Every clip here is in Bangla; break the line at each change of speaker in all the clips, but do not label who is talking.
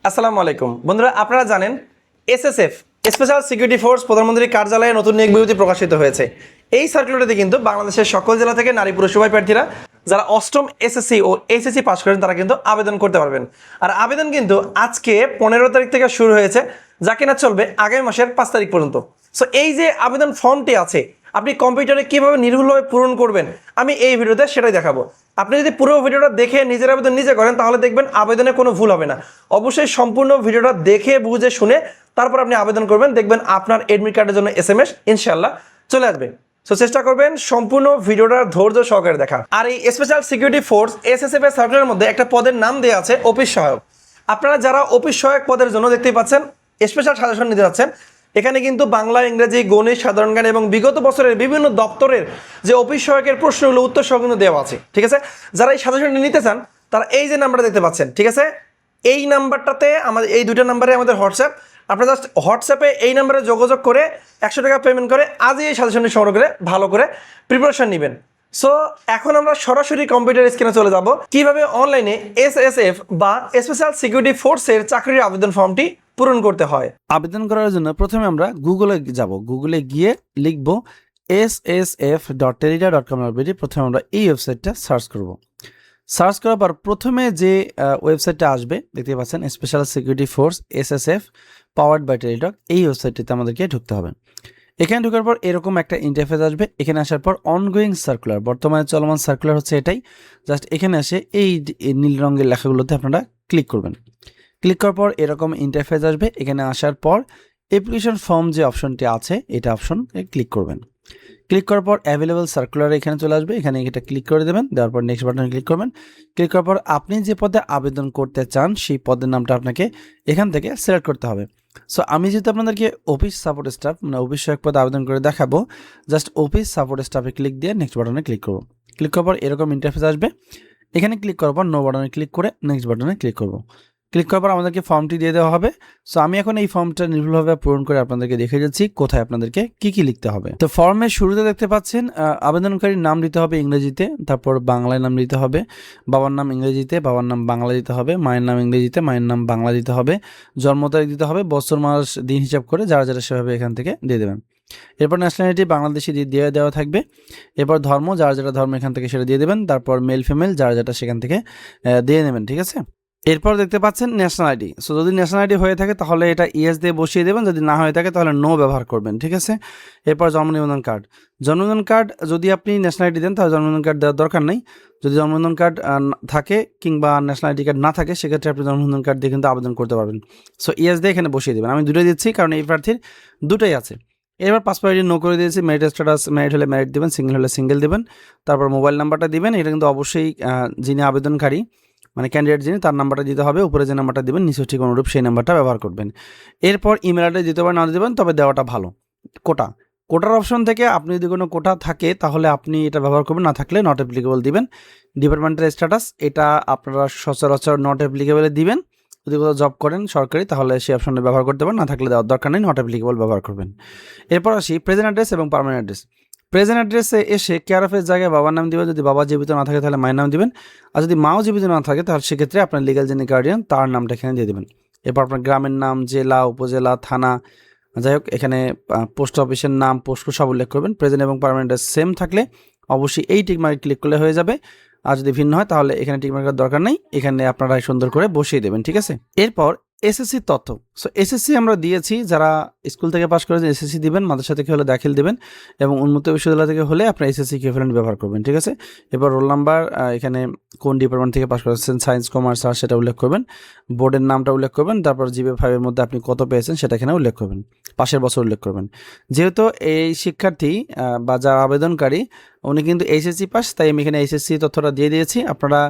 আসসালামু আলাইকুম বন্ধুরা, আপনারা জানেন এসএসএফ স্পেশাল সিকিউরিটি ফোর্স প্রধানমন্ত্রীর কার্যালয়ে নতুন নিয়োগ বিজ্ঞপ্তি প্রকাশিত হয়েছে। এই সার্কুলারটিতে কিন্তু বাংলাদেশের সকল জেলা থেকে নারী পুরুষ উভয় প্রার্থীরা যারা অষ্টম এসএসসি ও এইচএসসি পাস করেন তারা কিন্তু আবেদন করতে পারবেন। আর আবেদন কিন্তু আজকে 15 তারিখ থেকে শুরু হয়েছে, যা কিনা চলবে আগামী মাসের 5 তারিখ পর্যন্ত। সো এই যে আবেদন ফর্মটি আছে, আপনি কম্পিউটারে কিভাবে নির্ভুলভাবে পূরণ করবেন আমি এই ভিডিওতে সেটাই দেখাবো। আপনি যদি পুরো ভিডিওটা দেখে নিজের আবেদন নিজে করেন তাহলে দেখবেন আবেদনে কোনো ভুল হবে না। অবশ্যই সম্পূর্ণ ভিডিওটা দেখে বুঝে শুনে তারপর আপনি আবেদন করবেন, দেখবেন আপনার এডমিট কার্ডের জন্য এসএমএস ইনশাআল্লাহ চলে আসবে। সো চেষ্টা করবেন সম্পূর্ণ ভিডিওটা ধৈর্য সহকারে দেখা। আর এই স্পেশাল সিকিউরিটি ফোর্স এসএসএফ এর সার্কুলারের মধ্যে একটা পদের নাম দেওয়া আছে অফিস সহায়ক। আপনারা যারা অফিস সহায়ক পদের জন্য দেখতেই পাচ্ছেন স্পেশাল সাজেশন নিতে যাচ্ছেন, এখানে কিন্তু বাংলা, ইংরেজি, গণিত, সাধারণ জ্ঞান এবং বিগত বছরের বিভিন্ন দপ্তরের যে অফিস সহায়কের প্রশ্নগুলো উত্তর সহ কিন্তু দেওয়া আছে। ঠিক আছে, যারা এই সাজেশনটি নিতে চান তারা এই যে নাম্বারটা দেখতে পাচ্ছেন, ঠিক আছে, এই নাম্বারটাতে আমাদের এই দুটো নাম্বারে আমাদের হোয়াটসঅ্যাপ, আপনারা জাস্ট হোয়াটসঅ্যাপে এই নাম্বারে যোগাযোগ করে 100 টাকা পেমেন্ট করে আজই এই সাজেশনটি সংগ্রহ করে ভালো করে প্রিপারেশন নেবেন। সো এখন আমরা সরাসরি কম্পিউটার স্ক্রিনে চলে যাব কিভাবে অনলাইনে এসএসএফ বা স্পেশাল সিকিউরিটি ফোর্সের চাকরির আবেদন ফর্মটি পূরণ করতে হয়।
আবেদন করার জন্য প্রথমে আমরা গুগলে যাব। গুগলে গিয়ে লিখব ssf.telido.com। প্রথমে আমরা এই ওয়েবসাইটটা সার্চ করব। সার্চ করার পর প্রথমে যে ওয়েবসাইটটা আসবে দেখতে পাচ্ছেন special security force SSF powered by Teletalk, এই ওয়েবসাইটটিতে আমাদেরকে ঢুকতে হবে। এখানে ঢোকার পর এরকম একটা ইন্টারফেস আসবে। এখানে আসার পর অনগোয়িং সার্কুলার, বর্তমানে চলমান সার্কুলার হচ্ছে এটাই। জাস্ট এখানে এসে এই নীল রঙের লেখাগুলোতে আপনারা ক্লিক করবেন। ক্লিক করার পর এরকম ইন্টারফেস আসবে। এখানে আসার পর অ্যাপ্লিকেশন ফর্ম যে অপশনটি আছে এটা অপশন ক্লিক করবেন। ক্লিক করার পর অ্যাভেলেবল সার্কুলার এখানে চলে আসবে। এখানে এটা ক্লিক করে দেবেন। দেওয়ার পর নেক্সট বাটনে ক্লিক করবেন। ক্লিক করার পর আপনি যে পদে আবেদন করতে চান সেই পদের নামটা আপনাকে এখান থেকে সিলেক্ট করতে হবে। সো আমি যেহেতু আপনাদেরকে অফিস সাপোর্ট স্টাফ মানে অফিস সহায়ক পদে আবেদন করে দেখাবো, জাস্ট অফিস সাপোর্ট স্টাফে ক্লিক দিয়ে নেক্সট বাটনে ক্লিক করব। ক্লিক করার পর এরকম ইন্টারফেস আসবে। এখানে ক্লিক করার পর নো বাটনে ক্লিক করে নেক্সট বাটনে ক্লিক করব। ক্লিক করার পর আমাদেরকে ফর্মটি দিয়ে দেওয়া হবে। সো আমি এখন এই ফর্মটা নির্ভুলভাবে পূরণ করে আপনাদেরকে দেখে যাচ্ছি কোথায় আপনাদেরকে কি লিখতে হবে। তো ফর্মের শুরুতে দেখতে পাচ্ছেন আবেদনকারীর নাম দিতে হবে ইংরেজিতে, তারপর বাংলায় নাম দিতে হবে, বাবার নাম ইংরেজিতে, বাবার নাম বাংলা দিতে হবে, মায়ের নাম ইংরেজিতে, মায়ের নাম বাংলা দিতে হবে, জন্ম তারিখ দিতে হবে, বছর মাস দিন হিসাব করে যারা যারা সেভাবে এখান থেকে দিয়ে দেবেন। এরপর ন্যাশনালিটি বাংলাদেশি দিয়ে দেওয়া থাকবে। এরপর ধর্ম, যারা যারা ধর্ম এখান থেকে সেটা দিয়ে দেবেন। তারপর মেল ফিমেল যারা যেটা সেখান থেকে দিয়ে নেবেন। ঠিক আছে, এরপর দেখতে পাচ্ছেন ন্যাশনাল আইডি। সো যদি ন্যাশনাল আইডি হয়ে থাকে তাহলে এটা ইয়েস দিয়ে বসিয়ে দেবেন, যদি না হয়ে থাকে তাহলে নো ব্যবহার করবেন। ঠিক আছে, এরপর জন্ম নিবন্ধন কার্ড। জন্ম নিবন্ধন কার্ড যদি আপনি ন্যাশনাল আইডি দেন তাহলে জন্ম নিবন্ধন কার্ড দেওয়ার দরকার নেই। যদি জন্ম নিবন্ধন কার্ড থাকে কিংবা ন্যাশনাল আইডি কার্ড না থাকে সেক্ষেত্রে আপনি জন্ম নিবন্ধন কার্ড দিয়ে কিন্তু আবেদন করতে পারবেন। সো ইয়েস দিয়ে এখানে বসিয়ে দেবেন। আমি দুটোই দিচ্ছি কারণ এই প্রার্থীর দুটোই আছে। এবার পাসপোর্ট আইডি নো করে দিয়েছি। ম্যারিড স্ট্যাটাস ম্যারিড হলে ম্যারিড দেবেন, সিঙ্গেল হলে সিঙ্গেল দেবেন। তারপর মোবাইল নাম্বারটা দিবেন। এটা কিন্তু অবশ্যই যিনি আবেদনকারী মানে ক্যান্ডিডেট যিনি তার নাম্বারটা দিতে হবে। উপরে যে নাম্বারটা দিবেন নিচে ঠিক অনুরূপ সেই নাম্বারটা ব্যবহার করবেন। এরপর ইমেল অ্যাড্রেস দিতে পারেন, না দেবেন, তবে দেওয়াটা ভালো। কোটার অপশন থেকে আপনি যদি কোনো কোটা থাকে তাহলে আপনি এটা ব্যবহার করবেন, না থাকলে নট অ্যাপ্লিকেবল দিবেন। ডিপার্টমেন্টাল স্ট্যাটাস এটা আপনারা সচরাচর নট অ্যাপ্লিকেবলে দিবেন। যদি কোথাও জব করেন সরকারি তাহলে সেই অপশনে ব্যবহার করতে পারেন, না থাকলে দেওয়ার দরকার নেই, নট অ্যাপ্লিকেবল ব্যবহার করবেন। এরপর আসি প্রেজেন্ট অ্যাড্রেস এবং পার্মানেন্ট অ্যাড্রেস। প্রেজেন্ট অ্যাড্রেসে এসে কেয়ার অফের জায়গায় বাবার নাম দিবেন, যদি বাবা জীবিত না থাকে তাহলে মায়ের নাম দিবেন। আর যদি মাও জীবিত না থাকে তাহলে সেক্ষেত্রে আপনার লিগাল যিনি গার্ডিয়ান তার নামটা এখানে দিয়ে দেবেন। এরপর আপনার গ্রামের নাম, জেলা, উপজেলা, থানা, যাই হোক এখানে পোস্ট অফিসের নাম, পোস্টকোড সব উল্লেখ করবেন। প্রেজেন্ট এবং পার্মানেন্ট অ্যাড্রেস সেম থাকলে অবশ্যই এই টিকমার্ক ক্লিক করলে হয়ে যাবে। আর যদি ভিন্ন হয় তাহলে এখানে টিকমার্কের দরকার নেই, এখানে আপনারা সুন্দর করে বসিয়ে দেবেন। ঠিক আছে, এরপর এসএসসি তথ্য। সো এসএসসি আমরা দিয়েছি, যারা স্কুল থেকে পাস করেছেন এসএসসি দিবেন, মাদ্রাসা থেকে হলে দাখিল দিবেন এবং উন্মুক্ত বিশ্ববিদ্যালয় থেকে হলে আপনার এসএসসি ইকুইভ্যালেন্ট ব্যবহার করবেন। ঠিক আছে, এবার রোল নাম্বার, এখানে কোন ডিপার্টমেন্ট থেকে পাস করেছেন, সায়েন্স, কমার্স, আর্টস সেটা উল্লেখ করবেন। বোর্ডের নামটা উল্লেখ করবেন। তারপর জিপিএ 5 মধ্যে আপনি কত পেয়েছেন সেটা এখানে উল্লেখ করবেন। পাশের বছর উল্লেখ করবেন। যেহেতু এই শিক্ষার্থী বা যারা আবেদনকারী উনি কিন্তু এইচএসসি পাস, তাই আমি এখানে এইচএসসি তথ্যটা দিয়ে দিয়েছি। আপনারা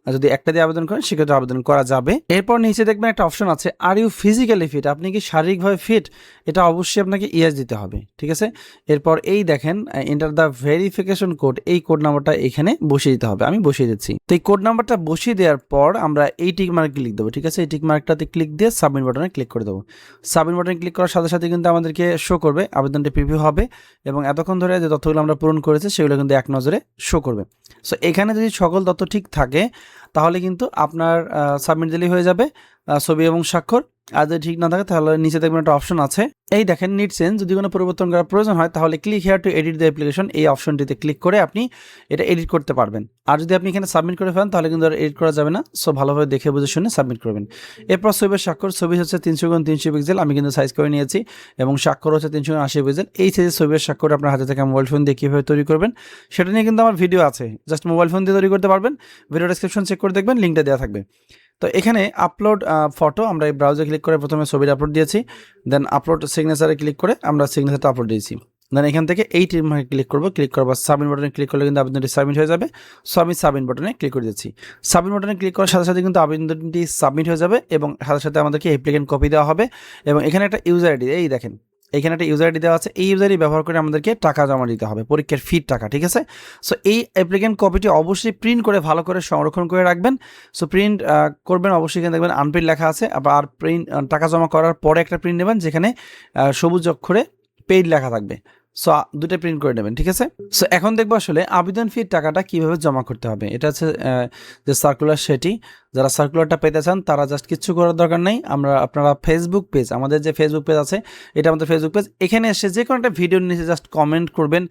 যদি একটা দিয়ে আবেদন করেন সেক্ষেত্রে আবেদন করা যাবে। এরপর নিচে দেখবেন একটা অপশন আছে আর ইউ ফিজিক্যালি ফিট, আপনি কি শারীরিকভাবে ফিট, এটা অবশ্যই আপনাকে ইয়েস দিতে হবে। ঠিক আছে, এরপর এই দেখেন এন্টার দ্য ভেরিফিকেশন কোড, এই কোড নাম্বারটা এখানে বসিয়ে দিতে হবে। আমি বসিয়ে দিচ্ছি। তো এই কোড নাম্বারটা বসিয়ে দেওয়ার পর আমরা এই টিক মার্ক ক্লিক দেবো। ঠিক আছে, এই টিক মার্কটাতে ক্লিক দিয়ে সাবমিট বাটনে ক্লিক করে দেবো। সাবমিট বাটনে ক্লিক করার সাথে সাথে কিন্তু আমাদেরকে শো করবে, আবেদনটি প্রিভিউ হবে এবং এতক্ষণ ধরে যে তথ্যগুলো আমরা পূরণ করেছি সেগুলো কিন্তু এক নজরে শো করবে। সো এখানে যদি সকল তথ্য ঠিক থাকে তাহলে কিন্তু আপনার সাবমিট দিলেই হয়ে যাবে। ছবি এবং স্বাক্ষর। আর যদি ঠিক না থাকে তাহলে নিচে দেখবেন একটা অপশন আছে, এই দেখেন নিড চেঞ্জ। যদি কোনো পরিবর্তন করার প্রয়োজন হয় তাহলে click here two edit the application, এই অপশনটিতে ক্লিক করে আপনি এটা এডিট করতে পারবেন। আর যদি আপনি এখানে সাবমিট করে ফেলেন তাহলে কিন্তু আর এডিট করা যাবে না। সো ভালোভাবে দেখে বুঝে শুনে সাবমিট করবেন। এরপর ছবির স্বাক্ষর, ছবি হচ্ছে 300x300 পিক্সেল, আমি কিন্তু সাইজ করে নিয়েছি, এবং স্বাক্ষর হচ্ছে 380 পিক্সেল। এই সাইজের ছবির স্বাক্ষর আপনার হাতে থেকে মোবাইল ফোন দিয়ে কীভাবে তৈরি করবেন সেটা নিয়ে কিন্তু আমার ভিডিও আছে, জাস্ট মোবাইল ফোন দিয়ে তৈরি করতে পারবেন। ভিডিও ডেসক্রিপশন চেক করে দেখবেন, লিঙ্কটা দেওয়া থাকবে। তো এখানে আপলোড ফটো, আমরা এই ব্রাউজারে ক্লিক করে প্রথমে ছবিটা আপলোড দিয়েছি, দেন আপলোড সিগনেচারে ক্লিক করে আমরা সিগনেচারটা আপলোড দিয়েছি। দেন এখান থেকে এই টিমে ক্লিক করবো, ক্লিক করবো সাবমিট বাটনে ক্লিক করলে কিন্তু আবেদনটি সাবমিট হয়ে যাবে। সো আমি সাবমিট বাটনে ক্লিক করে দিচ্ছি। সাবমিট বাটনে ক্লিক করার সাথে সাথে কিন্তু আবেদনটি সাবমিট হয়ে যাবে, এবং সাথে সাথে আমাদেরকে অ্যাপ্লিকেন্ট কপি দেওয়া হবে, এবং এখানে একটা ইউজার আইডি, এই দেখেন এখানে একটা ইউজার আইডি দেওয়া আছে, এই ইউজার আইডি ব্যবহার করে আমাদেরকে টাকা জমা দিতে হবে, পরীক্ষার ফির টাকা, ঠিক আছে। সো এই অ্যাপ্লিকেন্ট কপিটি অবশ্যই প্রিন্ট করে ভালো করে সংরক্ষণ করে রাখবেন। সো প্রিন্ট করবেন, অবশ্যই এখানে দেখবেন আনপ্রিন্ট লেখা আছে, আবার প্রিন্ট টাকা জমা করার পরে একটা প্রিন্ট নেবেন যেখানে সবুজ অক্ষরে পেইড লেখা থাকবে। সো দুটো প্রিন্ট করে নেবেন, ঠিক আছে। সো এখন দেখবো আসলে আবেদন ফির টাকাটা কিভাবে জমা করতে হবে। এটা হচ্ছে যে সার্কুলার, সেটি যারা সার্কুলারটা পেতে চান তারা জাস্ট কিচ্ছু করার দরকার নেই। আপনারা ফেসবুক পেজ, আমাদের যে ফেসবুক পেজ আছে এটা আমাদের ফেসবুক পেজ, এখানে এসে যে কোনো একটা ভিডিওর নিচে জাস্ট কমেন্ট করবেন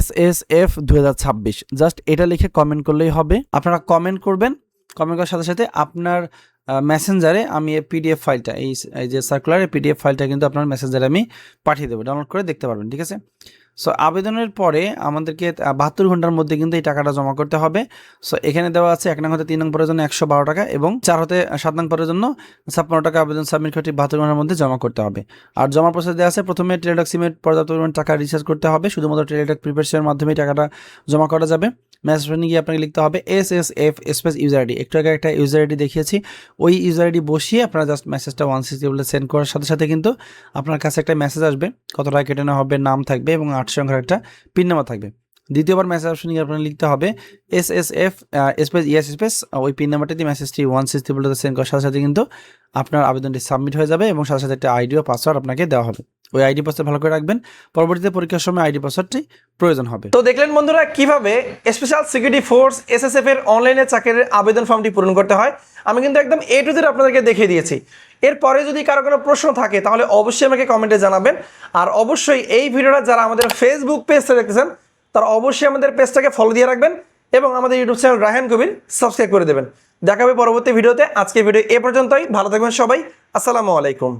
SSF 2026, জাস্ট এটা লিখে কমেন্ট করলেই হবে। আপনারা কমেন্ট করবেন, কমেন্ট করার সাথে সাথে আপনার মেসেঞ্জারে আমি এই পিডিএফ ফাইলটা, এই যে সার্কুলারের পিডিএফ ফাইলটা কিন্তু আপনার মেসেঞ্জারে আমি পাঠিয়ে দেবো, ডাউনলোড করে দেখতে পারবেন, ঠিক আছে। সো আবেদনের পরে আমাদেরকে 72 ঘন্টার মধ্যে কিন্তু এই টাকাটা জমা করতে হবে। সো এখানে দেওয়া আছে 1 নং হতে 3 নং পদের জন্য 112 টাকা, এবং 4 হতে 7 নং পদের জন্য 56 টাকা আবেদন সাবমিট করতে 72 ঘন্টার মধ্যে জমা করতে হবে। আর জমা প্রসেস দেওয়া আছে, প্রথমে টেলিটক সিমের পর্যাপ্ত পরিমাণ টাকা রিচার্জ করতে হবে, শুধুমাত্র টেলিটক প্রিপেয়ারের মাধ্যমে টাকাটা জমা করা যাবে। মেসেজে গিয়ে আপনাকে লিখতে হবে SSF স্পেস ইউজার আইডি, একটু আগে একটা ইউজার আইডি দেখিয়েছি, ওই ইউজার আইডি বসিয়ে আপনারা জাস্ট মেসেজটা 160 বলে সেন্ড করার সাথে সাথে কিন্তু আপনার কাছে একটা মেসেজ আসবে, কত টাকা কেটে নেওয়া হবে, নাম থাকবে এবং 8 সংখ্যার একটা পিন নাম্বার থাকবে। দ্বিতীয়বার মেসেজ অপশনে গিয়ে আপনার লিখতে হবে SSF স্পেস ইএস স্পেস, ওই পিন নাম্বারটা দিয়ে মেসেজটি 160 বলে সেন্ড করার সাথে সাথে কিন্তু আপনার আবেদনটি সাবমিট হয়ে যাবে, এবং সাথে সাথে একটা আইডি ও পাসওয়ার্ড আপনাকে দেওয়া হবে। ওই আইডি পাসওয়ার্ড ভালো করে রাখবেন, পরবর্তীতে পরীক্ষার সময় আইডি পাসওয়ার্ডটি প্রয়োজন হবে।
তো দেখলেন বন্ধুরা কিভাবে স্পেশাল সিকিউরিটি ফোর্স SSF এর অনলাইনে চাকরির আবেদন ফর্মটি পূরণ করতে হয়। আমি কিন্তু একদম A to Z আপনাদেরকে দেখিয়ে দিয়েছি। এরপরে যদি কারো কোনো প্রশ্ন থাকে তাহলে অবশ্যই আমাকে কমেন্টে জানাবেন। আর অবশ্যই এই ভিডিওটা যারা আমাদের ফেসবুক পেজটা দেখতেছেন তারা অবশ্যই আমাদের পেজটাকে ফলো দিয়ে রাখবেন, এবং আমাদের ইউটিউব চ্যানেল রায়হান কবির সাবস্ক্রাইব করে দেবেন। দেখা হবে পরবর্তী ভিডিওতে। আজকে ভিডিও এ পর্যন্তই, ভালো থাকবেন সবাই, আসসালামু আলাইকুম।